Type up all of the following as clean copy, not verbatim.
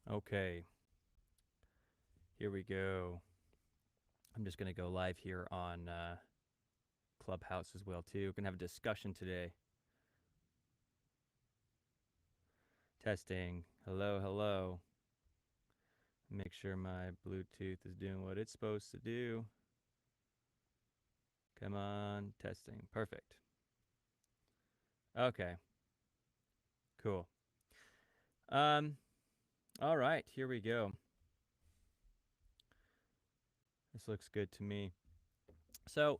Okay, here we go. I'm just going to go live here on Clubhouse as well too. We're going to have a discussion today. Testing. Hello, hello. Make sure my Bluetooth is doing what it's supposed to do. Come on, testing. Perfect. Okay, cool. Um, all right, here we go. This looks good to me. So,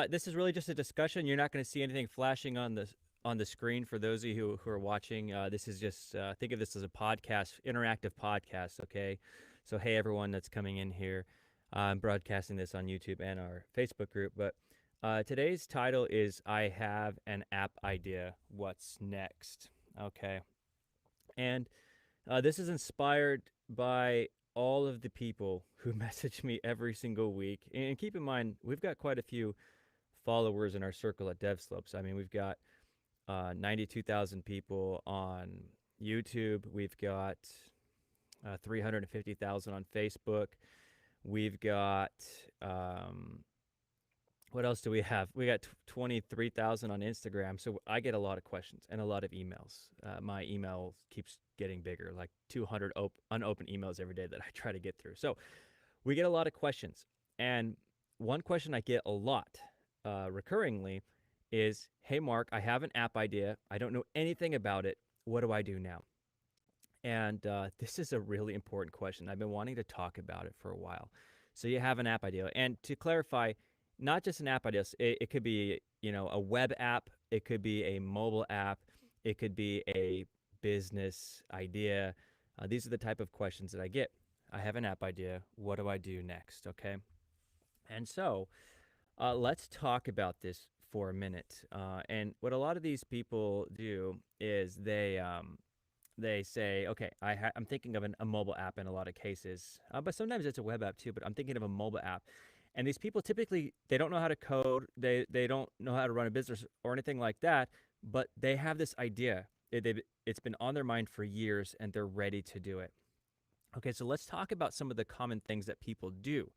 this is really just a discussion. You're not going to see anything flashing on the screen for those of you who are watching. This is just think of this as a podcast, interactive podcast. Okay, so hey everyone that's coming in here, I'm broadcasting this on YouTube and our Facebook group. But today's title is "I have an app idea. What's next?" Okay, and this is inspired by all of the people who message me every single week. And keep in mind, we've got quite a few followers in our circle at DevSlopes. I mean, we've got 92,000 people on YouTube. We've got 350,000 on Facebook. We've got, what else do we have? We got 23,000 on Instagram. So I get a lot of questions and a lot of emails. My email keeps getting bigger, like 200 unopened emails every day that I try to get through. So we get a lot of questions. And one question I get a lot recurringly is, hey, Mark, I have an app idea. I don't know anything about it. What do I do now? And this is a really important question. I've been wanting to talk about it for a while. So you have an app idea. And to clarify, not just an app idea, it could be, a web app, it could be a mobile app, it could be a business idea. These are the type of questions that I get. I have an app idea. What do I do next? Okay. And so let's talk about this for a minute. And what a lot of these people do is they say, okay, I'm thinking of a mobile app in a lot of cases, but sometimes it's a web app too. But I'm thinking of a mobile app, and these people typically they don't know how to code, they don't know how to run a business or anything like that, but they have this idea. It's been on their mind for years, and they're ready to do it. Okay, so let's talk about some of the common things that people do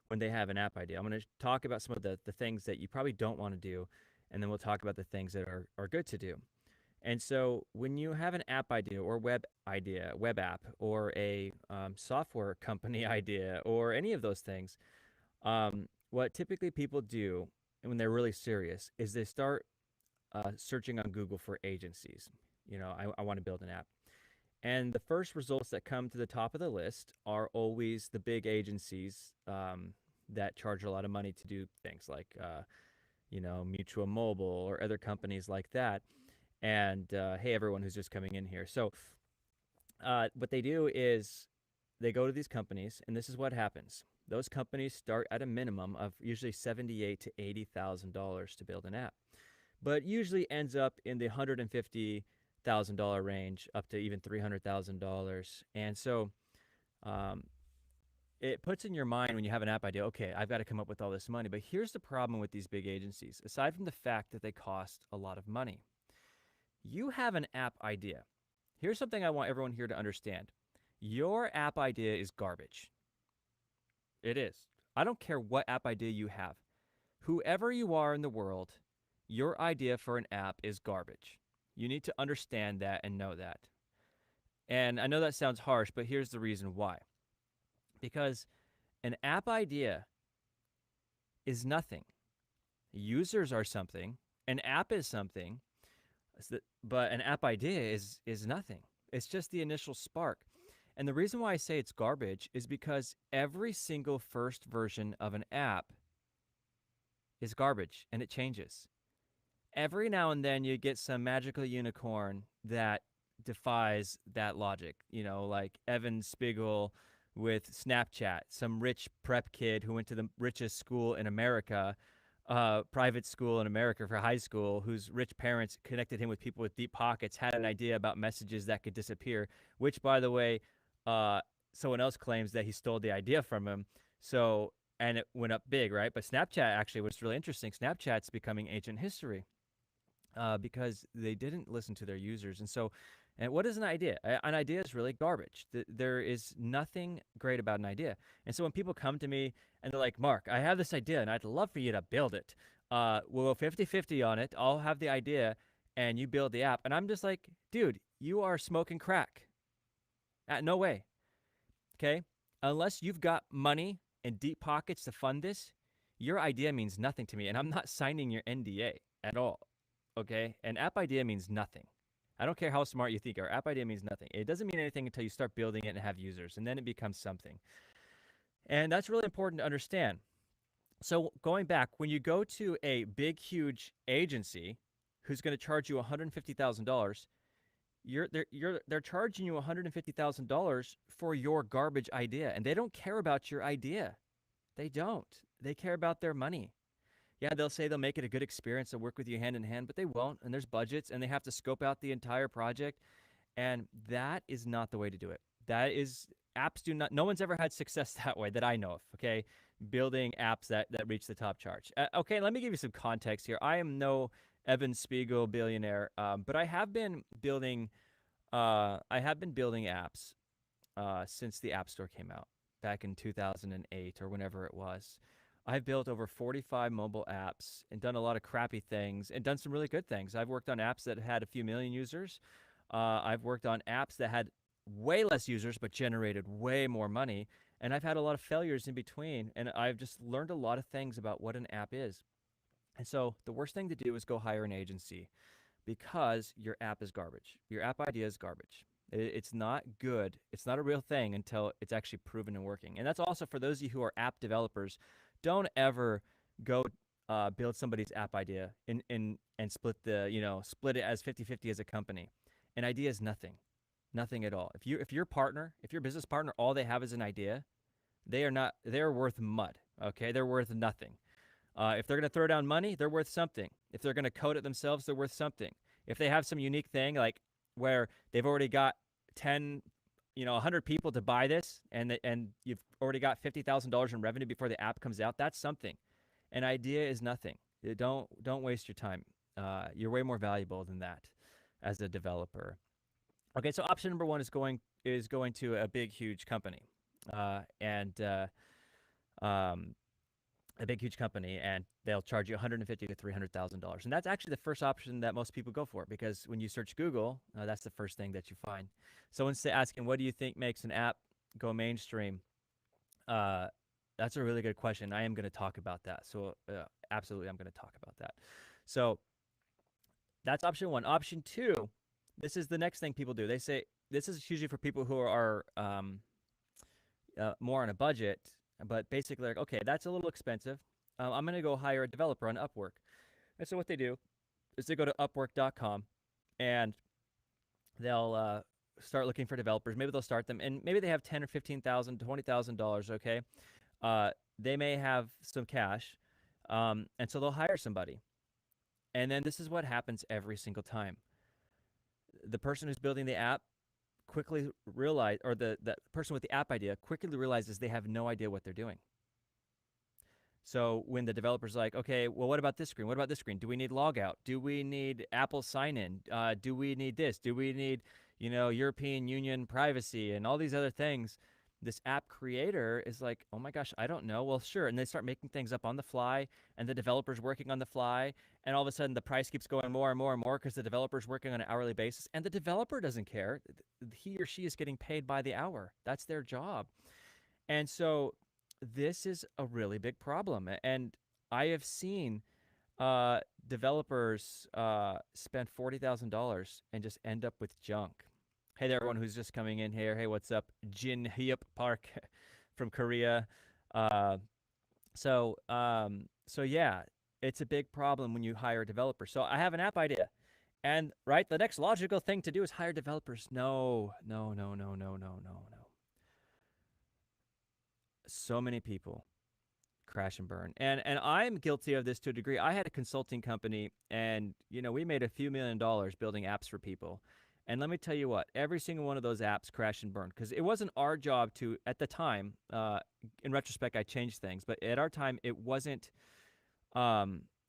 when they have an app idea. I'm going to talk about some of the things that you probably don't want to do, and then we'll talk about the things that are good to do. And so when you have an app idea or web app, or a software company idea, or any of those things, what typically people do when they're really serious is they start searching on Google for agencies. I want to build an app. And the first results that come to the top of the list are always the big agencies that charge a lot of money to do things like, Mutual Mobile or other companies like that. And hey, everyone who's just coming in here. So, what they do is they go to these companies, and this is what happens. Those companies start at a minimum of usually $78,000 to $80,000 to build an app, but usually ends up in the $150,000 range, up to even $300,000. And so, um, it puts in your mind when you have an app idea, okay, I've got to come up with all this money. But here's the problem with these big agencies. Aside from the fact that they cost a lot of money, you have an app idea. Here's something I want everyone here to understand. Your app idea is garbage. It is. I don't care what app idea you have. Whoever you are in the world, your idea for an app is garbage. You need to understand that and know that. And I know that sounds harsh, but here's the reason why. Because an app idea is nothing. Users are something. An app is something. But an app idea is nothing. It's just the initial spark. And the reason why I say it's garbage is because every single first version of an app is garbage, and it changes. Every now and then you get some magical unicorn that defies that logic, like Evan Spiegel with Snapchat, some rich prep kid who went to the richest school in America, private school in America for high school, whose rich parents connected him with people with deep pockets, had an idea about messages that could disappear, which, by the way, uh, someone else claims that he stole the idea from him. So, and it went up big, right? But Snapchat, actually, what's really interesting, Snapchat's becoming ancient history because they didn't listen to their users. And so And what is an idea? An idea is really garbage. There is nothing great about an idea. And so when people come to me and they're like, Mark, I have this idea and I'd love for you to build it. We'll go 50-50 on it. I'll have the idea and you build the app. And I'm just like, dude, you are smoking crack. No way. Okay? Unless you've got money and deep pockets to fund this, your idea means nothing to me. And I'm not signing your NDA at all. Okay? An app idea means nothing. I don't care how smart you think. Our app idea means nothing. It doesn't mean anything until you start building it and have users, and then it becomes something. And that's really important to understand. So going back, when you go to a big, huge agency who's going to charge you $150,000, they're charging you $150,000 for your garbage idea, and they don't care about your idea. They don't. They care about their money. Yeah, they'll say they'll make it a good experience. They'll work with you hand in hand, but they won't. And there's budgets, and they have to scope out the entire project. And that is not the way to do it. That is, apps do not, no one's ever had success that way that I know of, okay? Building apps that reach the top charge. Okay, let me give you some context here. I am no Evan Spiegel billionaire, but I have been building apps since the App Store came out back in 2008 or whenever it was. I've built over 45 mobile apps and done a lot of crappy things and done some really good things. I've worked on apps that had a few million users. I've worked on apps that had way less users but generated way more money. And I've had a lot of failures in between. And I've just learned a lot of things about what an app is. And so the worst thing to do is go hire an agency because your app is garbage. Your app idea is garbage. It's not good. It's not a real thing until it's actually proven and working. And that's also for those of you who are app developers. Don't ever go build somebody's app idea and split it as 50-50 as a company. An idea is nothing at all. If your business partner, all they have is an idea, they're worth mud. Okay, they're worth nothing. If they're gonna throw down money, they're worth something. If they're gonna code it themselves, they're worth something. If they have some unique thing like where they've already got 10 100 people to buy this and you've already got $50,000 in revenue before the app comes out, that's something. An idea is nothing. Don't waste your time. You're way more valuable than that as a developer. Okay, so option number one is going to a big, huge company. A big, huge company, and they'll charge you $150,000 to $300,000. And that's actually the first option that most people go for, because when you search Google, that's the first thing that you find. Someone's asking, what do you think makes an app go mainstream? That's a really good question. I am going to talk about that. So absolutely, I'm going to talk about that. So that's option one. Option two, this is the next thing people do. They say, this is usually for people who are more on a budget, but basically like, okay, that's a little expensive. I'm going to go hire a developer on Upwork. And so what they do is they go to upwork.com and they'll start looking for developers. Maybe they'll start them, and maybe they have $10,000 or $15,000, $20,000. Okay, they may have some cash, and so they'll hire somebody. And then this is what happens every single time. The person who's building the app quickly realize, or the person with the app idea quickly realizes they have no idea what they're doing. So when the developer's like, okay, well, what about this screen? What about this screen? Do we need logout? Do we need Apple sign-in? Do we need this? Do we need, European Union privacy and all these other things? This app creator is like, oh my gosh, I don't know. Well, sure. And they start making things up on the fly, and the developer's working on the fly, and all of a sudden the price keeps going more and more and more because the developer's working on an hourly basis, and the developer doesn't care. He or she is getting paid by the hour. That's their job. And so this is a really big problem. And I have seen developers spend $40,000 and just end up with junk. Hey there, everyone who's just coming in here. Hey, what's up? Jin Hyup Park from Korea. So yeah, it's a big problem when you hire a developer. So I have an app idea. And, right, the next logical thing to do is hire developers. No. So many people crash and burn. And I'm guilty of this to a degree. I had a consulting company, and, we made a few $1,000,000 building apps for people. And let me tell you what, every single one of those apps crashed and burned, because it wasn't our job to, at the time, in retrospect, I changed things, but at our time, it wasn't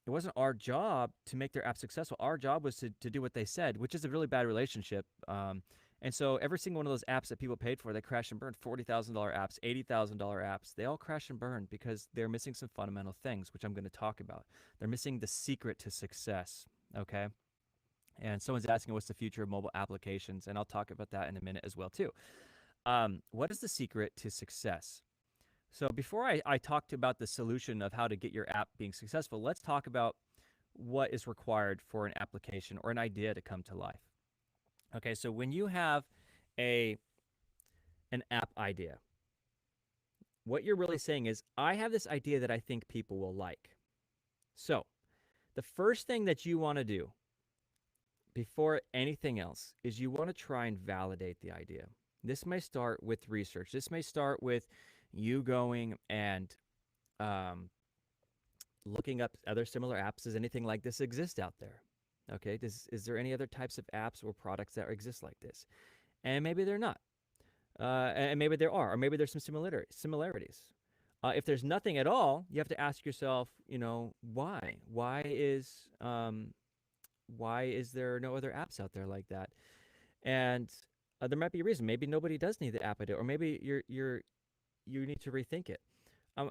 it wasn't our job to make their app successful. Our job was to do what they said, which is a really bad relationship. And so every single one of those apps that people paid for, they crashed and burned. $40,000 apps, $80,000 apps, they all crash and burn because they're missing some fundamental things, which I'm going to talk about. They're missing the secret to success. Okay. And someone's asking what's the future of mobile applications, and I'll talk about that in a minute as well too. What is the secret to success? So before I talked about the solution of how to get your app being successful, let's talk about what is required for an application or an idea to come to life. Okay, so when you have a an app idea, what you're really saying is, I have this idea that I think people will like. So the first thing that you want to do before anything else is you want to try and validate the idea. This may start with research. This may start with you going and looking up other similar apps. Does anything like this exist out there? Okay, is there any other types of apps or products that exist like this? And maybe they're not. And maybe there are, or maybe there's some similarities. If there's nothing at all, you have to ask yourself, why? Why is there no other apps out there like that? And there might be a reason. Maybe nobody does need the app idea, or maybe you need to rethink it.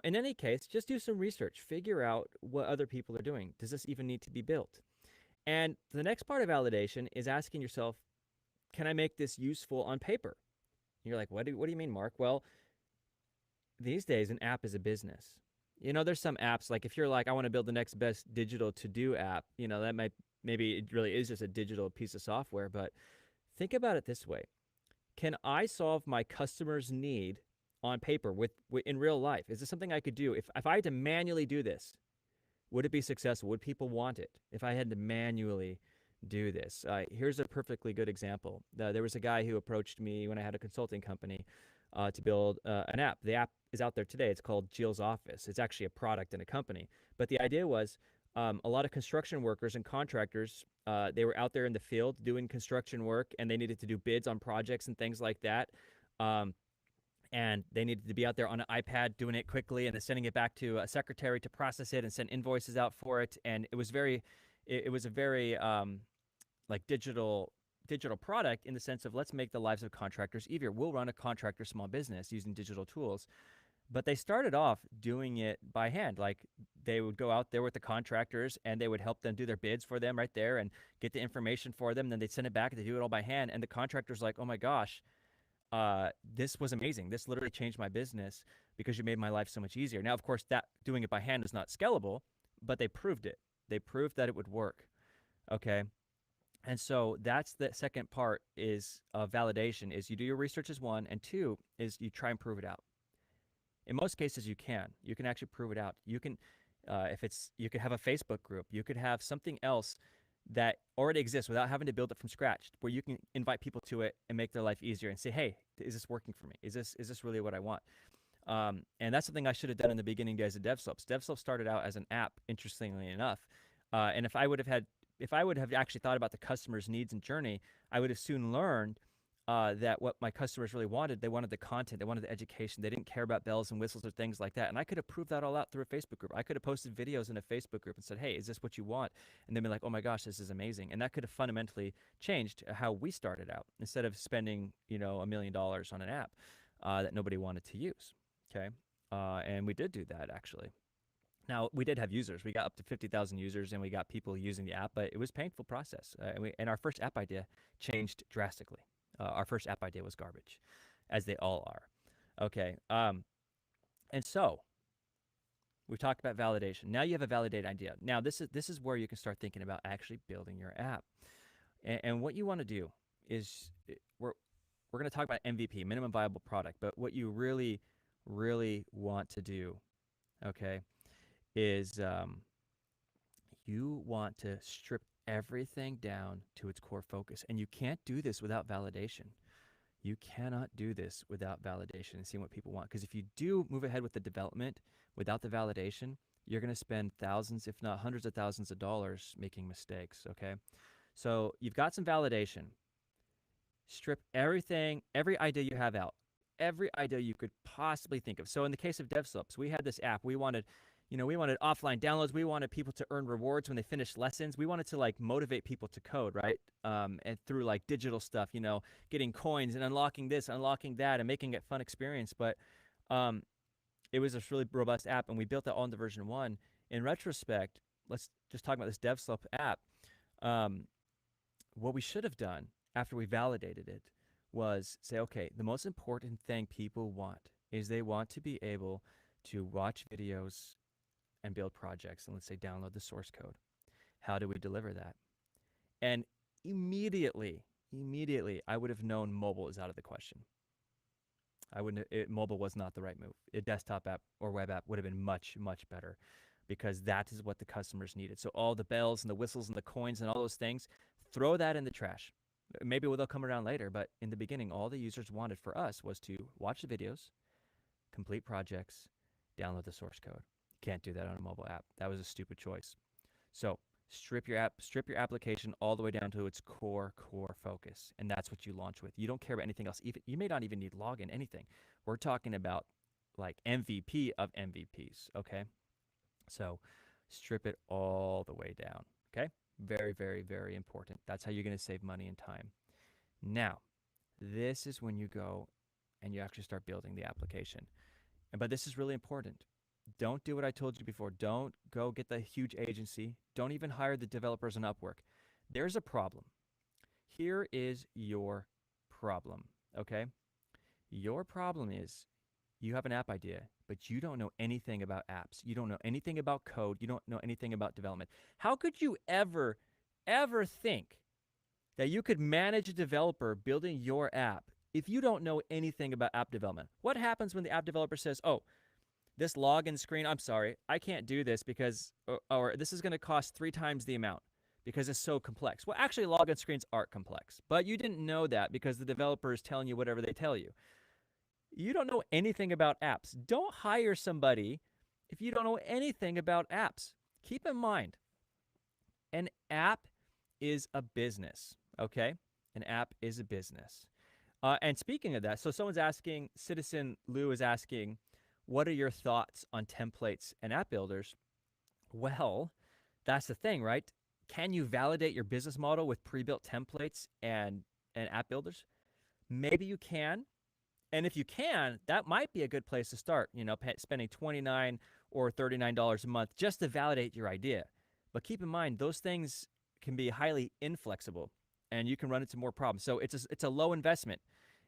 In any case, just do some research. Figure out what other people are doing. Does this even need to be built? And the next part of validation is asking yourself, can I make this useful on paper? And you're like, what do you mean, Mark? Well, these days, an app is a business. There's some apps, like if you're like, I want to build the next best digital to-do app, that maybe it really is just a digital piece of software. But think about it this way. Can I solve my customer's need on paper in real life? Is this something I could do? If I had to manually do this, would it be successful? Would people want it if I had to manually do this? Here's a perfectly good example. There was a guy who approached me when I had a consulting company to build an app. The app is out there today. It's called Jill's Office. It's actually a product in a company. But the idea was a lot of construction workers and contractors, they were out there in the field doing construction work, and they needed to do bids on projects and things like that. And they needed to be out there on an iPad doing it quickly and then sending it back to a secretary to process it and send invoices out for it. And it was a very like digital product in the sense of, let's make the lives of contractors easier. We'll run a contractor small business using digital tools. But they started off doing it by hand. Like they would go out there with the contractors and they would help them do their bids for them right there and get the information for them. Then they'd send it back and they do it all by hand. And the contractor's like, oh my gosh, this was amazing. This literally changed my business because you made my life so much easier. Now, of course, that doing it by hand is not scalable, but they proved it. They proved that it would work. Okay. And so that's the second part is validation, is you do your research as one, and two is you try and prove it out. In most cases, you can actually prove it out. You can, you could have a Facebook group. You could have something else that already exists without having to build it from scratch, where you can invite people to it and make their life easier and say, hey, is this working for me? Is this really what I want? And that's something I should have done in the beginning days of DevSlopes. DevSlopes started out as an app, interestingly enough. And if I would have actually thought about the customer's needs and journey, I would have soon learned that what my customers really wanted, they wanted the content, they wanted the education, they didn't care about bells and whistles or things like that. And I could have proved that all out through a Facebook group. I could have posted videos in a Facebook group and said, hey, is this what you want? And they'd be like, oh my gosh, this is amazing. And that could have fundamentally changed how we started out, instead of spending, $1 million on an app that nobody wanted to use. Okay. And we did do that, actually. Now, we did have users. We got up to 50,000 users, and we got people using the app, but it was a painful process. And our first app idea changed drastically. Our first app idea was garbage, as they all are. Okay. And so we talked about validation. Now you have a validated idea. Now this is where you can start thinking about actually building your app. And what you want to do is, we're going to talk about MVP, minimum viable product. But what you really, really want to do, okay, is you want to strip everything down to its core focus. And you can't do this without validation. You cannot do this without validation and seeing what people want. Because if you do move ahead with the development without the validation, you're going to spend thousands, if not hundreds of thousands of dollars making mistakes, okay? So you've got some validation. Strip everything, every idea you have out, every idea you could possibly think of. So in the case of DevSlopes, we had this app. We wanted We wanted offline downloads. We wanted people to earn rewards when they finished lessons. We wanted to like motivate people to code, right? And through like digital stuff, getting coins and unlocking this, unlocking that, and making it fun experience. But um, it was a really robust app, and we built that all into version one. In retrospect, let's just talk about this DevSlop app. Um, what we should have done after we validated it was say, okay, the most important thing people want is they want to be able to watch videos and build projects and let's say download the source code. How do we deliver that? And immediately, I would have known mobile is out of the question. I wouldn't. Mobile was not the right move. A desktop app or web app would have been much, much better, because that is what the customers needed. So all the bells and the whistles and the coins and all those things, throw that in the trash. Maybe they'll come around later, but in the beginning, all the users wanted for us was to watch the videos, complete projects, download the source code. You can't do that on a mobile app. That was a stupid choice. So strip your application all the way down to its core focus, and that's what you launch with. You don't care about anything else. Even you may not even need login, anything. We're talking about like MVP of MVPs. Okay, so strip it all the way down. Okay, very, very, very important. That's how you're going to save money and time. Now, this is when you go and you actually start building the application. But this is really important. Don't do what I told you before. Don't go get the huge agency. Don't even hire the developers on Upwork. There's a problem. Here is your problem, okay? Your problem is you have an app idea, but you don't know anything about apps. You don't know anything about code. You don't know anything about development. How could you ever think that you could manage a developer building your app if you don't know anything about app development? What happens when the app developer says, oh, this login screen, I'm sorry, I can't do this because, or this is going to cost 3 times the amount because it's so complex. Well, actually, login screens aren't complex, but you didn't know that because the developer is telling you whatever they tell you. You don't know anything about apps. Don't hire somebody if you don't know anything about apps. Keep in mind, an app is a business, okay? An app is a business. And speaking of that, so someone's asking, Citizen Lou is asking, what are your thoughts on templates and app builders? Well, that's the thing, right? Can you validate your business model with pre-built templates and app builders? Maybe you can. And if you can, that might be a good place to start, spending $29 or $39 a month just to validate your idea. But keep in mind, those things can be highly inflexible and you can run into more problems. So it's a low investment,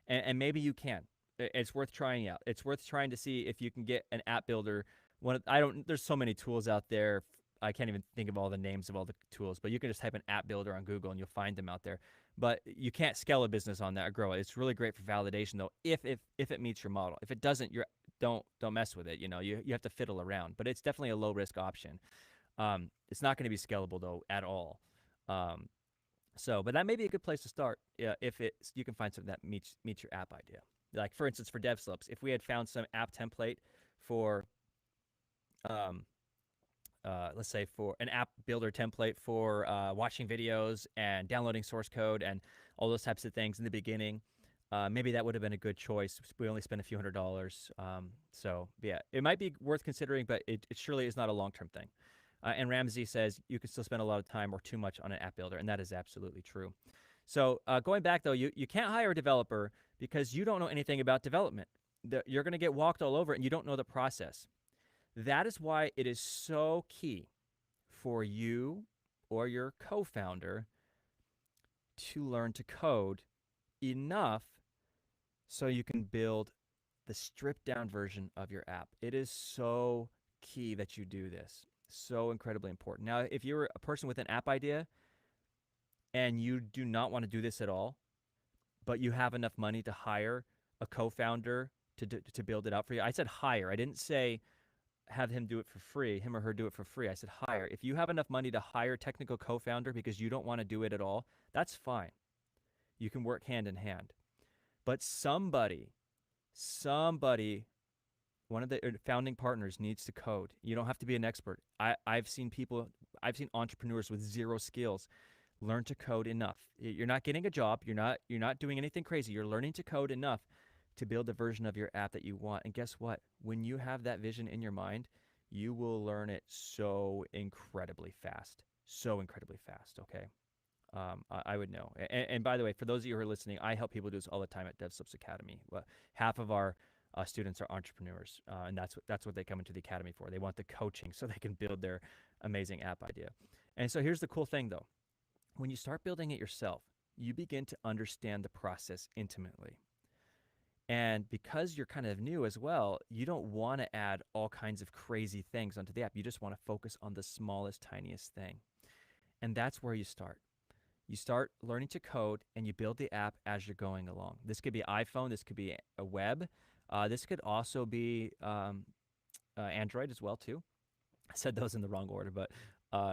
and maybe you can. It's worth trying out. It's worth trying to see if you can get an app builder. There's so many tools out there. I can't even think of all the names of all the tools, but you can just type an app builder on Google and you'll find them out there. But you can't scale a business on that or grow it. It's really great for validation though, if it meets your model. If it doesn't, don't mess with it. You have to fiddle around, but it's definitely a low risk option. It's not going to be scalable though at all. But that may be a good place to start if you can find something that meets your app idea. Like for instance, for DevSlips, if we had found some app template for, let's say for an app builder template for watching videos and downloading source code and all those types of things in the beginning, maybe that would have been a good choice. We only spent a few $100s. So yeah, it might be worth considering, but it surely is not a long-term thing. And Ramsey says you can still spend a lot of time or too much on an app builder, and that is absolutely true. So going back, though, you can't hire a developer because you don't know anything about development. You're going to get walked all over, and you don't know the process. That is why it is so key for you or your co-founder to learn to code enough so you can build the stripped-down version of your app. It is so key that you do this. So incredibly important. Now, if you're a person with an app idea and you do not want to do this at all, but you have enough money to hire a co-founder to build it out for you. I said hire. I didn't say have him do it for free, him or her do it for free. I said hire. If you have enough money to hire a technical co-founder because you don't want to do it at all, that's fine. You can work hand in hand. But somebody, one of the founding partners needs to code. You don't have to be an expert. I've seen entrepreneurs with 0 skills learn to code enough. You're not getting a job. You're not doing anything crazy. You're learning to code enough to build the version of your app that you want. And guess what? When you have that vision in your mind, you will learn it so incredibly fast. So incredibly fast, okay? I would know. And by the way, for those of you who are listening, I help people do this all the time at DevSlopes Academy. Half of our students are entrepreneurs, and that's what they come into the academy for. They want the coaching so they can build their amazing app idea. And so here's the cool thing, though. When you start building it yourself, you begin to understand the process intimately. And because you're kind of new as well, you don't want to add all kinds of crazy things onto the app. You just want to focus on the smallest, tiniest thing. And that's where you start. You start learning to code and you build the app as you're going along. This could be iPhone, this could be a web. This could also be Android as well too. I said those in the wrong order, but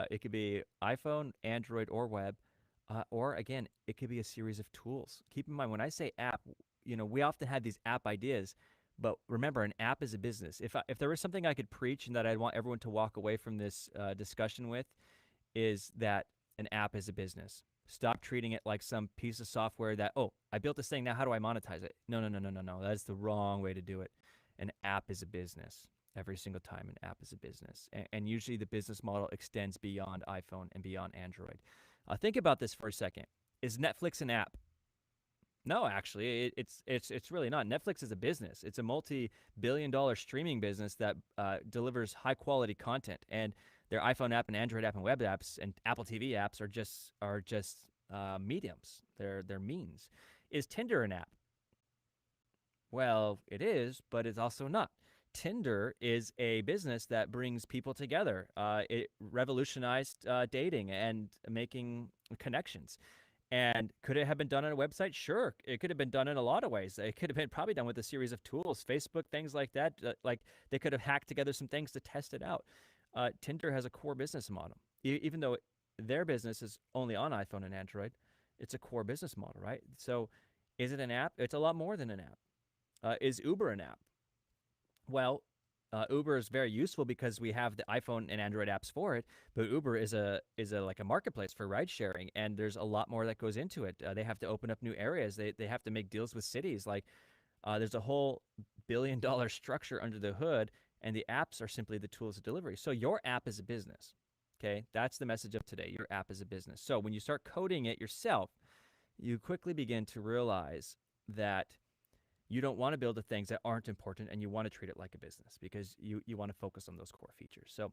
it could be iPhone, Android, or web. Or again, it could be a series of tools. Keep in mind, when I say app, we often have these app ideas, but remember, an app is a business. If there was something I could preach and that I'd want everyone to walk away from this discussion with, is that an app is a business. Stop treating it like some piece of software that, oh, I built this thing, now how do I monetize it? No, no, no, no, no, no. That's the wrong way to do it. An app is a business. Every single time an app is a business. And usually the business model extends beyond iPhone and beyond Android. Think about this for a second. Is Netflix an app? No, actually, it's really not. Netflix is a business. It's a multi-billion-dollar streaming business that delivers high-quality content, and their iPhone app and Android app and web apps and Apple TV apps are just mediums. They're means. Is Tinder an app? Well, it is, but it's also not. Tinder is a business that brings people together. It revolutionized dating and making connections. And could it have been done on a website? Sure. It could have been done in a lot of ways. It could have been probably done with a series of tools, Facebook, things like that. Like they could have hacked together some things to test it out. Tinder has a core business model. Even though their business is only on iPhone and Android, it's a core business model, right? So is it an app? It's a lot more than an app. Is Uber an app? Well, Uber is very useful because we have the iPhone and Android apps for it. But Uber is a like a marketplace for ride sharing, and there's a lot more that goes into it. They have to open up new areas. They have to make deals with cities. Like there's a whole billion-dollar structure under the hood, and the apps are simply the tools of delivery. So your app is a business. Okay, that's the message of today. Your app is a business. So when you start coding it yourself, you quickly begin to realize that you don't want to build the things that aren't important, and you want to treat it like a business because you want to focus on those core features. So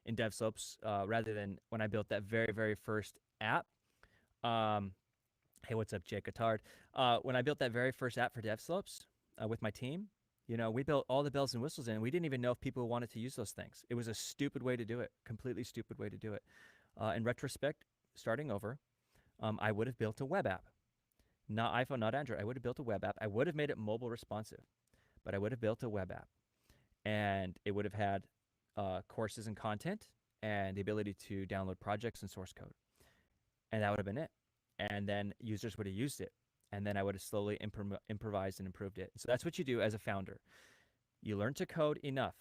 in DevSlopes, rather than when I built that very, very first app, um, hey, what's up, Jake Cotard? When I built that very first app for DevSlopes with my team, we built all the bells and whistles in, and we didn't even know if people wanted to use those things. It was a stupid way to do it, completely stupid way to do it. In retrospect, starting over, I would have built a web app. Not iPhone, not Android. I would have built a web app. I would have made it mobile responsive, but I would have built a web app, and it would have had courses and content and the ability to download projects and source code, and that would have been it. And then users would have used it, and then I would have slowly improvised and improved it. So that's what you do as a founder. You learn to code enough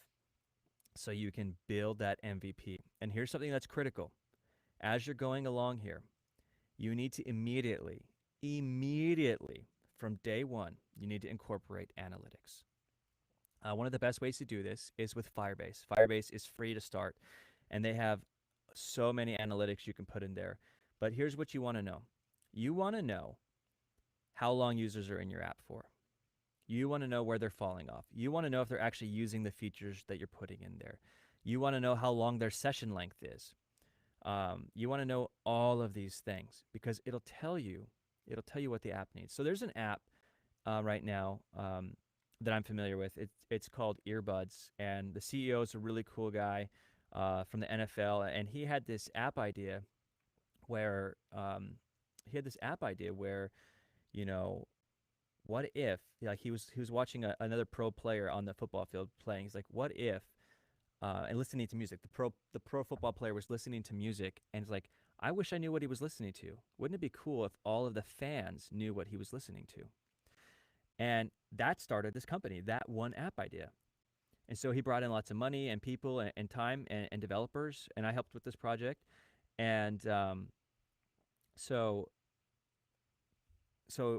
so you can build that MVP. And here's something that's critical. As you're going along here, you need to immediately from day one, you need to incorporate analytics. One of the best ways to do this is with Firebase. Firebase is free to start, and they have so many analytics you can put in there. But here's what you want to know. You want to know how long users are in your app for. You want to know where they're falling off. You want to know if they're actually using the features that you're putting in there. You want to know how long their session length is. You want to know all of these things because it'll tell you what the app needs. So there's an app right now that I'm familiar with. It's called Earbuds, and the CEO is a really cool guy from the NFL, and he had this app idea where you know, what if like he was watching another pro player on the football field playing. He's like, what if and listening to music. The pro football player was listening to music, and it's like, I wish I knew what he was listening to. Wouldn't it be cool if all of the fans knew what he was listening to? And that started this company, that one app idea. And so he brought in lots of money and people and time and developers, and I helped with this project. And so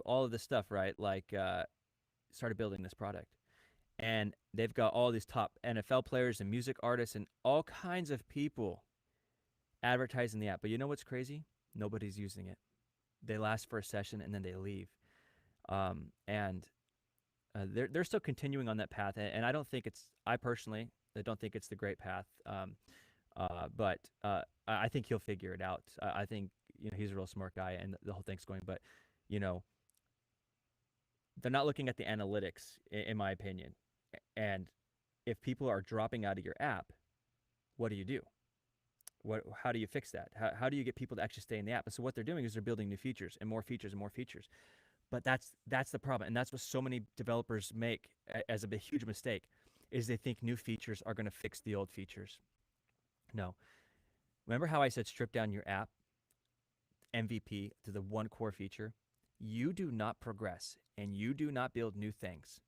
all of this stuff, right? Like started building this product. and they've got all these top NFL players and music artists and all kinds of people advertising the app. But you know what's crazy? Nobody's using it. They last for a session and then they leave. And they're still continuing on that path, and I don't think it's. I personally, I don't think it's the great path. But I think he'll figure it out. I think he's a real smart guy, and the whole thing's going. But you know, they're not looking at the analytics, in my opinion. And if people are dropping out of your app, what do you do? How do you fix that? How do you get people to actually stay in the app? And so what they're doing is they're building new features and more features and more features. But that's the problem, and that's what so many developers make as a huge mistake, is they think new features are going to fix the old features. No. Remember how I said strip down your app MVP to the one core feature? You do not progress and you do not build new things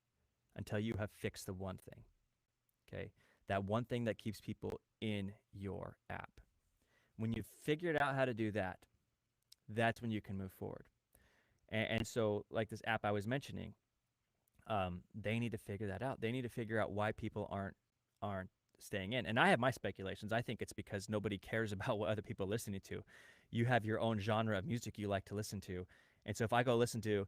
until you have fixed the one thing. Okay? That one thing that keeps people in your app. When you've figured out how to do that, that's when you can move forward. And so, like this app I was mentioning, they need to figure that out. They need to figure out why people aren't staying in. And I have my speculations. I think it's because nobody cares about what other people are listening to. You have your own genre of music you like to listen to, and so if I go listen to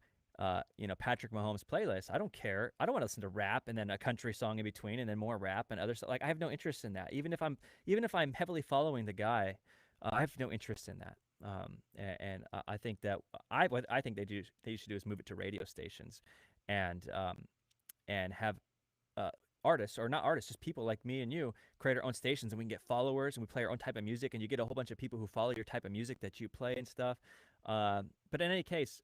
Patrick Mahomes' playlist, I don't care. I don't want to listen to rap and then a country song in between and then more rap and other stuff. Like, I have no interest in that. Even if I'm heavily following the guy, I have no interest in that. And I think that what I think they should do is move it to radio stations, and have artists, or not artists, just people like me and you create our own stations, and we can get followers and we play our own type of music, and you get a whole bunch of people who follow your type of music that you play and stuff. But in any case,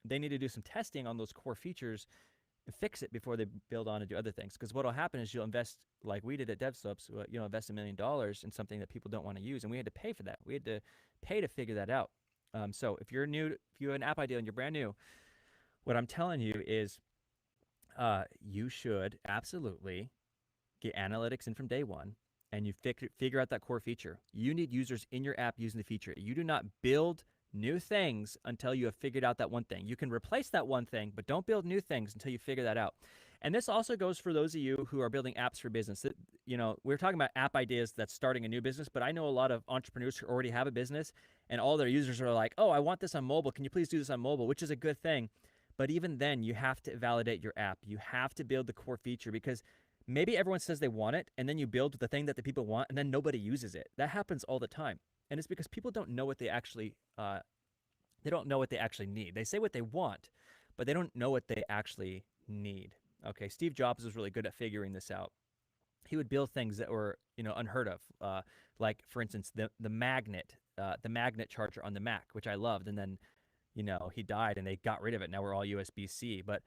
they need to do some testing on those core features and fix it before they build on and do other things. Because what will happen is you'll invest, like we did at DevSlopes, invest $1 million in something that people don't want to use, and we had to pay for that. We had to pay to figure that out. So if you're new, if you have an app idea and you're brand new, what I'm telling you is you should absolutely get analytics in from day one, and you figure out that core feature. You need users in your app using the feature. You do not build new things until you have figured out that one thing. You can replace that one thing, but don't build new things until you figure that out. And this also goes for those of you who are building apps for business. We're talking about app ideas that's starting a new business, but I know a lot of entrepreneurs who already have a business, and all their users are like, oh, I want this on mobile. Can you please do this on mobile? Which is a good thing. But even then, you have to validate your app. You have to build the core feature, because maybe everyone says they want it, and then you build the thing that the people want, and then nobody uses it. That happens all the time. And it's because people don't know what they actually need. They say what they want, but they don't know what they actually need. Okay, Steve Jobs was really good at figuring this out. He would build things that were unheard of, like, for instance, the magnet charger on the Mac, which I loved, and then he died and they got rid of it. Now we're all USB-C. But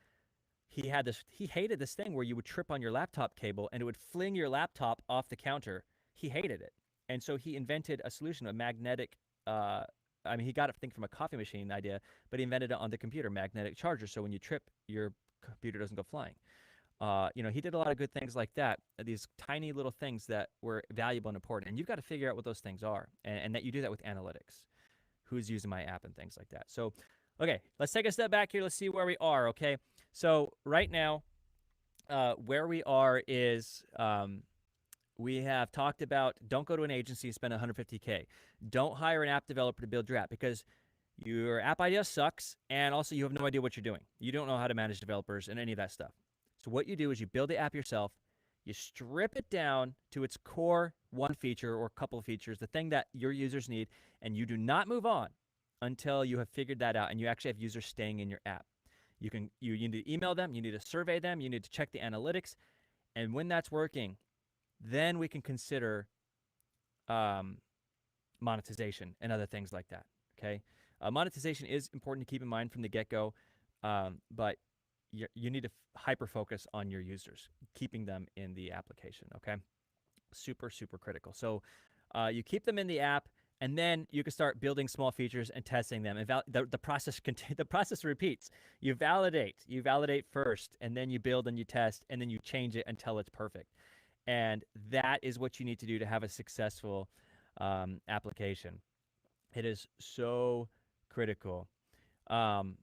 he hated this thing where you would trip on your laptop cable and it would fling your laptop off the counter. He hated it. And so he invented a solution, a magnetic, he got it, I think, from a coffee machine idea, but he invented it on the computer, magnetic charger. So when you trip, your computer doesn't go flying. He did a lot of good things like that, these tiny little things that were valuable and important. And you've got to figure out what those things are, and that you do that with analytics. Who's using my app and things like that. So, okay, let's take a step back here. Let's see where we are, okay? So right now, where we are is we have talked about, don't go to an agency and spend $150K. Don't hire an app developer to build your app, because your app idea sucks, and also you have no idea what you're doing. You don't know how to manage developers and any of that stuff. So what you do is you build the app yourself. You strip it down to its core one feature or a couple of features, the thing that your users need, and you do not move on until you have figured that out and you actually have users staying in your app. You need to email them, you need to survey them, you need to check the analytics, and when that's working, then we can consider monetization and other things like that. Okay, monetization is important to keep in mind from the get-go, but you need to hyper focus on your users, keeping them in the application. Okay, super, super critical. So you keep them in the app, and then you can start building small features and testing them. And the process repeats. You validate first, and then you build and you test, and then you change it until it's perfect. And that is what you need to do to have a successful application. It is so critical. Someone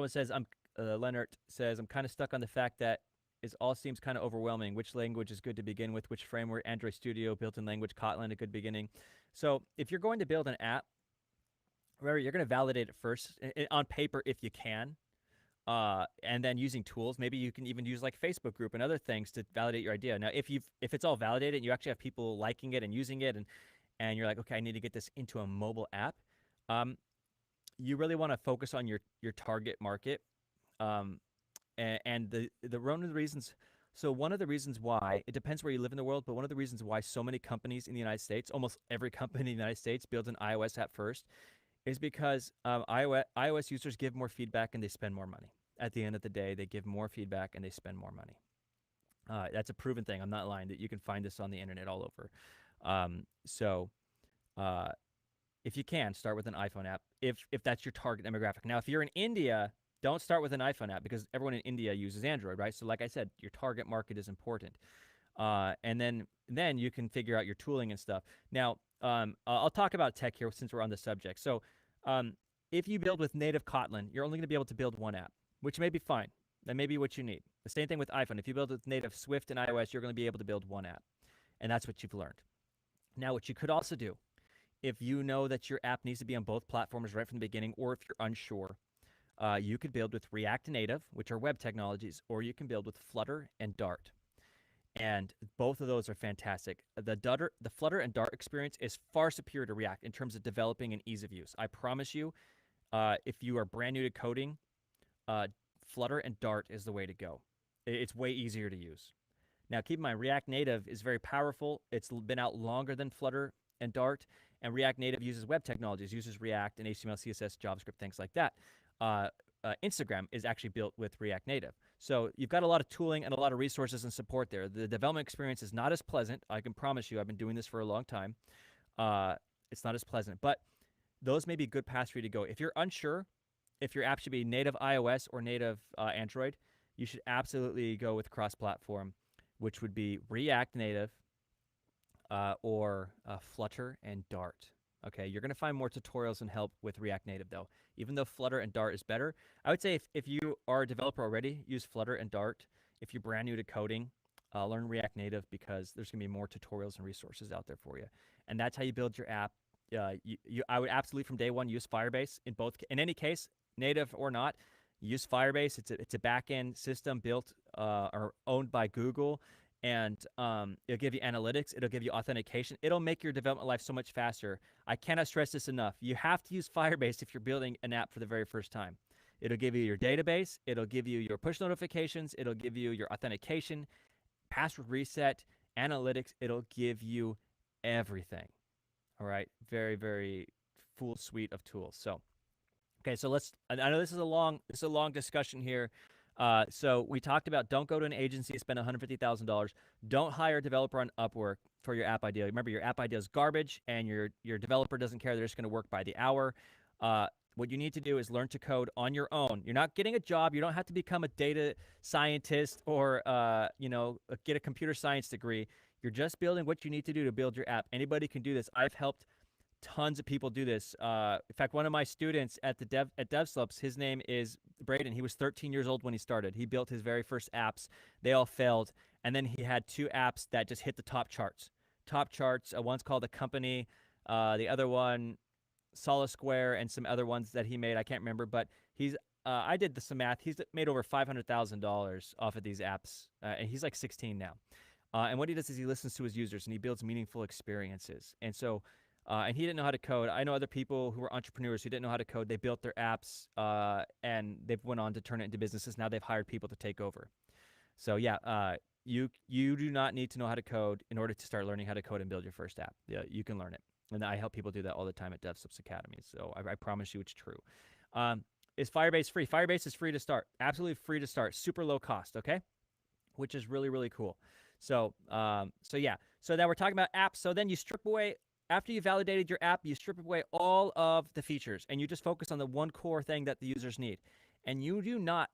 says, Leonard says, I'm kind of stuck on the fact that is all seems kind of overwhelming. Which language is good to begin with? Which framework? Android Studio, built-in language, Kotlin, a good beginning. So if you're going to build an app, remember you're going to validate it first on paper if you can, and then using tools. Maybe you can even use like Facebook group and other things to validate your idea. Now, if it's all validated and you actually have people liking it and using it, and you're like, okay, I need to get this into a mobile app, um, you really want to focus on your target market. Um, and the one of the reasons so one of the reasons why it depends where you live in the world, but one of the reasons why so many companies in the United States, almost every company in the United States, builds an iOS app first, is because iOS users give more feedback and they spend more money. At the end of the day, they give more feedback and they spend more money. That's a proven thing. I'm not lying. That you can find this on the internet all over. So uh, if you can, start with an iPhone app if that's your target demographic. Now, if you're in India, don't start with an iPhone app because everyone in India uses Android, right? So like I said, your target market is important. And then you can figure out your tooling and stuff. Now, I'll talk about tech here since we're on the subject. So um, if you build with native Kotlin, you're only going to be able to build one app, which may be fine. That may be what you need. The same thing with iPhone. If you build with native Swift and iOS, you're going to be able to build one app. And that's what you've learned. Now, what you could also do, if you know that your app needs to be on both platforms right from the beginning, or if you're unsure, you could build with React Native, which are web technologies, or you can build with Flutter and Dart. And both of those are fantastic. The Flutter and Dart experience is far superior to React in terms of developing and ease of use. I promise you, if you are brand new to coding, uh, Flutter and Dart is the way to go. It's way easier to use. Now, keep in mind, React Native is very powerful. It's been out longer than Flutter and Dart, and React Native uses web technologies, uses React and HTML, CSS, JavaScript, things like that. Instagram is actually built with React Native. So you've got a lot of tooling and a lot of resources and support there. The development experience is not as pleasant. I can promise you, I've been doing this for a long time. It's not as pleasant, but those may be good paths for you to go. If you're unsure if your app should be native iOS or native Android, you should absolutely go with cross-platform, which would be React Native or Flutter and Dart. Okay, you're going to find more tutorials and help with React Native, though. Even though Flutter and Dart is better, I would say if you are a developer already, use Flutter and Dart. If you're brand new to coding, learn React Native because there's going to be more tutorials and resources out there for you. And that's how you build your app. I would absolutely from day one use Firebase in any case, native or not. Use Firebase. It's a back-end system built or owned by Google, and it'll give you analytics. It'll give you authentication. It'll make your development life so much faster. I cannot stress this enough. You have to use Firebase if you're building an app for the very first time. It'll give you your database. It'll give you your push notifications. It'll give you your authentication, password reset, analytics. It'll give you everything. All right. Very, very full suite of tools. So, okay. So I know this is a long discussion here. So we talked about don't go to an agency, spend $150,000. Don't hire a developer on Upwork for your app idea. Remember, your app idea is garbage, and your developer doesn't care. They're just going to work by the hour. What you need to do is learn to code on your own. You're not getting a job. You don't have to become a data scientist or get a computer science degree. You're just building what you need to do to build your app. Anybody can do this. I've helped tons of people do this. In fact, one of my students at DevSlopes, his name is Braden. He was 13 years old when he started. He built his very first apps. They all failed. And then he had two apps that just hit the top charts. One's called The Company. The other one, Solid Square, and some other ones that he made. I can't remember, but I did some math. He's made over $500,000 off of these apps. And he's like 16 now. And what he does is he listens to his users and he builds meaningful experiences. And so, and he didn't know how to code. I know other people who were entrepreneurs who didn't know how to code. They built their apps and they've went on to turn it into businesses. Now they've hired people to take over. So yeah, you do not need to know how to code in order to start learning how to code and build your first app. Yeah, you can learn it. And I help people do that all the time at DevSlopes Academy. So I promise you it's true. Is Firebase free? Firebase is free to start. Absolutely free to start. Super low cost, okay? Which is really, really cool. So yeah. So now we're talking about apps. So then you strip away, after you validated your app, you strip away all of the features and you just focus on the one core thing that the users need. And you do not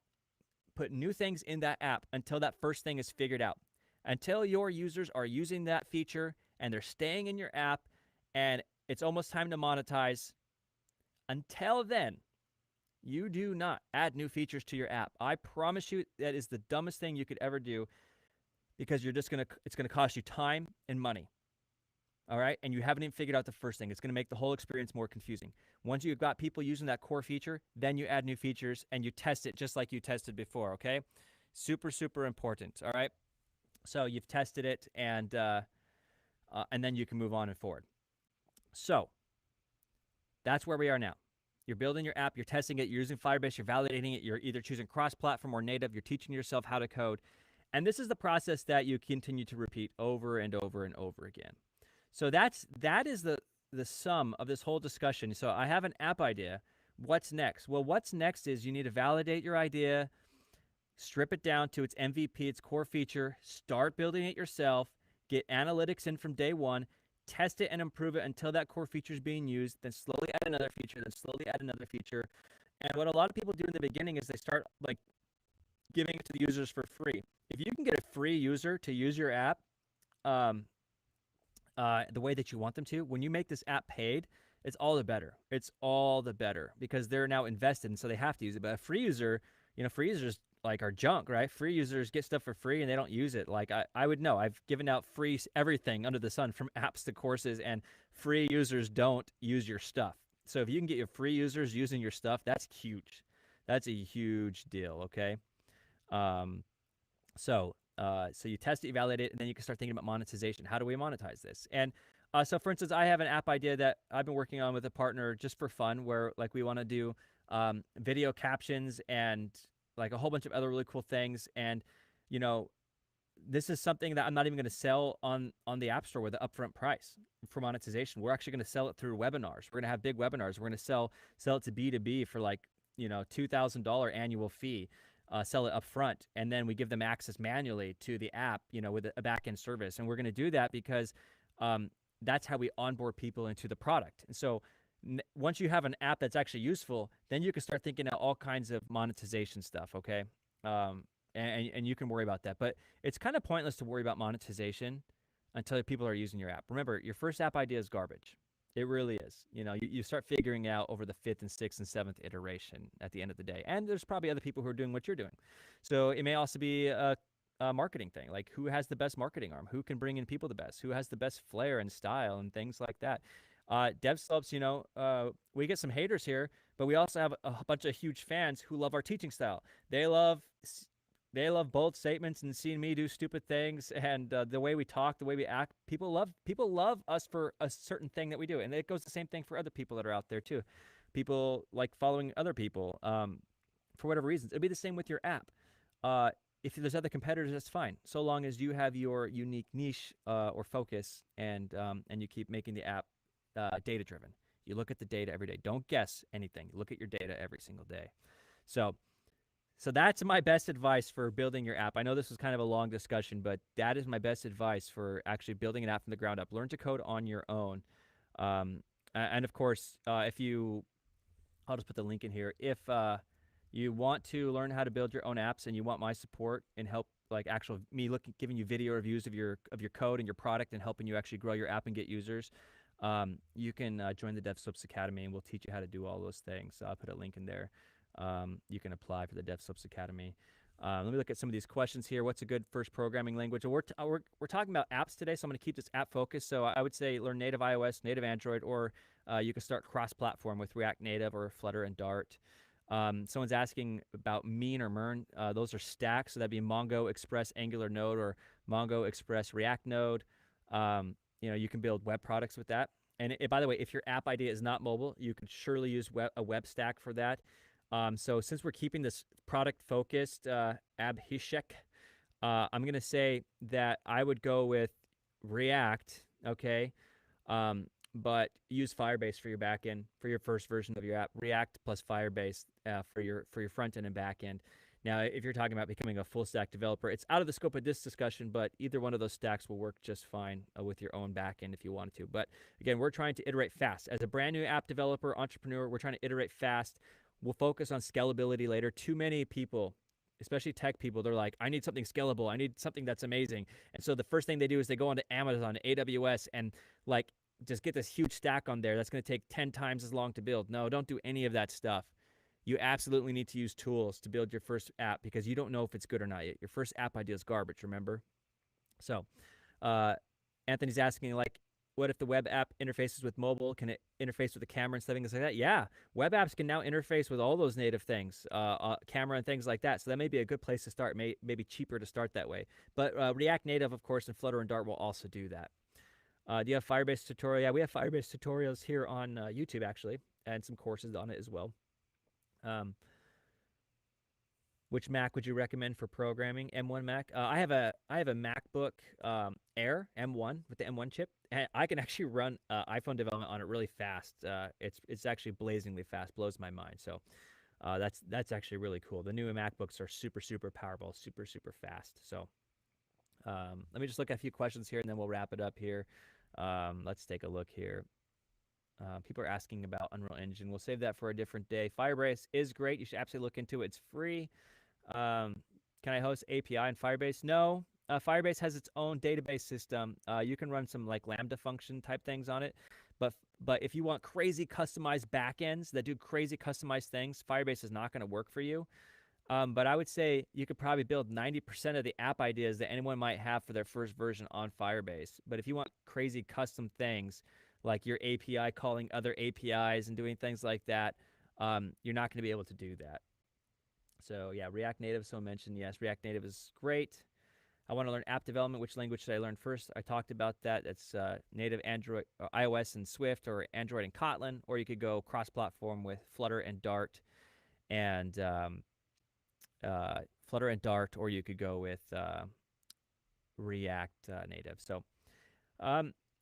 put new things in that app until that first thing is figured out. Until your users are using that feature and they're staying in your app and it's almost time to monetize. Until then, You do not add new features to your app. I promise you that is the dumbest thing you could ever do because it's gonna cost you time and money. All right. And you haven't even figured out the first thing. It's going to make the whole experience more confusing. Once you've got people using that core feature, then you add new features and you test it just like you tested before. Okay. Super, super important. All right. So you've tested it and then you can move on and forward. So that's where we are now. You're building your app, you're testing it, you're using Firebase, you're validating it, you're either choosing cross platform or native, you're teaching yourself how to code. And this is the process that you continue to repeat over and over and over again. So that is the sum of this whole discussion. So I have an app idea. What's next? Well, what's next is you need to validate your idea, strip it down to its MVP, its core feature, start building it yourself, get analytics in from day one, test it and improve it until that core feature is being used, then slowly add another feature, then slowly add another feature. And what a lot of people do in the beginning is they start like giving it to the users for free. If you can get a free user to use your app, the way that you want them to, when you make this app paid, it's all the better. It's all the better because they're now invested, and so they have to use it. But a free user, free users like are junk, right? Free users get stuff for free and they don't use it. Like I would know. I've given out free everything under the sun, from apps to courses, and free users don't use your stuff. So if you can get your free users using your stuff, that's huge. That's a huge deal. Okay. So you test it, you validate it, and then you can start thinking about monetization. How do we monetize this? And so, for instance, I have an app idea that I've been working on with a partner just for fun, where like we want to do video captions and like a whole bunch of other really cool things. And this is something that I'm not even going to sell on the App Store with an upfront price for monetization. We're actually going to sell it through webinars. We're going to have big webinars. We're going to sell it to B2B for like $2,000 annual fee. Sell it up front, and then we give them access manually to the app, with a back-end service. And we're going to do that because that's how we onboard people into the product. And so once you have an app that's actually useful, then you can start thinking of all kinds of monetization stuff, okay? And you can worry about that. But it's kind of pointless to worry about monetization until people are using your app. Remember, your first app idea is garbage. It really is. You start figuring out over the 5th and 6th and 7th iteration at the end of the day. And there's probably other people who are doing what you're doing. So it may also be a marketing thing. Like, who has the best marketing arm? Who can bring in people the best? Who has the best flair and style and things like that? Dev Slopes, we get some haters here, but we also have a bunch of huge fans who love our teaching style. They love bold statements and seeing me do stupid things, and the way we talk, the way we act. People love us for a certain thing that we do, and it goes the same thing for other people that are out there too. People like following other people for whatever reasons. It'd be the same with your app. If there's other competitors, that's fine, so long as you have your unique niche or focus, and you keep making the app data driven. You look at the data every day. Don't guess anything. Look at your data every single day. So that's my best advice for building your app. I know this was kind of a long discussion, but that is my best advice for actually building an app from the ground up. Learn to code on your own. And of course, I'll just put the link in here. If you want to learn how to build your own apps and you want my support and help, like giving you video reviews of your code and your product and helping you actually grow your app and get users, you can join the DevSlips Academy, and we'll teach you how to do all those things. So I'll put a link in there. You can apply for the DevSlips Academy. Let me look at some of these questions here. What's a good first programming language? We're talking about apps today, so I'm going to keep this app focused. So I would say learn native iOS, native Android, or you can start cross-platform with React Native or Flutter and Dart. Someone's asking about Mean or Mern. Those are stacks, so that'd be Mongo Express Angular Node or Mongo Express React Node. You can build web products with that. And by the way, if your app idea is not mobile, you can surely use a web stack for that. So since we're keeping this product-focused, Abhishek, I'm going to say that I would go with React, okay? But use Firebase for your backend, for your first version of your app. React plus Firebase for your front end and back end. Now, if you're talking about becoming a full-stack developer, it's out of the scope of this discussion, but either one of those stacks will work just fine with your own backend if you wanted to. But again, we're trying to iterate fast. As a brand new app developer, entrepreneur, we're trying to iterate fast. We'll focus on scalability later. Too many people, especially tech people, they're like, I need something scalable. I need something that's amazing. And so the first thing they do is they go onto Amazon, AWS, and like just get this huge stack on there that's going to take 10 times as long to build. No, don't do any of that stuff. You absolutely need to use tools to build your first app because you don't know if it's good or not yet. Your first app idea is garbage, remember? So, uh, Anthony's asking, like, what if the web app interfaces with mobile? Can it interface with the camera and stuff, things like that? Yeah, web apps can now interface with all those native things, camera and things like that. So that may be a good place to start. Maybe cheaper to start that way. But React Native, of course, and Flutter and Dart will also do that. Do you have Firebase tutorial? Yeah, we have Firebase tutorials here on YouTube actually, and some courses on it as well. Um, which Mac would you recommend for programming? M1 Mac. I have a MacBook Air M1 with the M1 chip, and I can actually run iPhone development on it really fast. It's actually blazingly fast, blows my mind. So that's actually really cool. The new MacBooks are super powerful, super fast. So let me just look at a few questions here, and then we'll wrap it up here. Let's take a look here. People are asking about Unreal Engine. We'll save that for a different day. Firebase is great. You should absolutely look into it. It's free. Can I host API in Firebase? No. Firebase has its own database system. You can run some like Lambda function type things on it, but if you want crazy customized backends that do crazy customized things, Firebase is not going to work for you. But I would say you could probably build 90% of the app ideas that anyone might have for their first version on Firebase. But if you want crazy custom things like your API calling other APIs and doing things like that, you're not going to be able to do that. So yeah, React Native, someone mentioned, yes, React Native is great. I want to learn app development. Which language should I learn first? I talked about that. It's native Android, or iOS and Swift, or Android and Kotlin, or you could go cross-platform with Flutter and Dart, and or you could go with React Native. So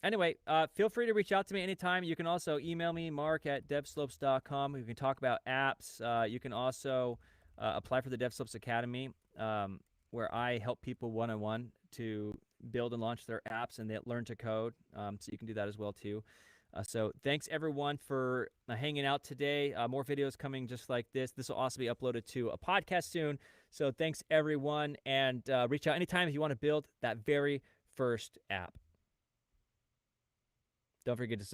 anyway, feel free to reach out to me anytime. You can also email me, mark@devslopes.com. We can talk about apps. You can also apply for the DevSlopes Academy, where I help people one-on-one to build and launch their apps and they learn to code. So you can do that as well too. So thanks everyone for hanging out today. More videos coming just like this. This will also be uploaded to a podcast soon. So thanks everyone, and reach out anytime if you want to build that very first app. Don't forget to subscribe.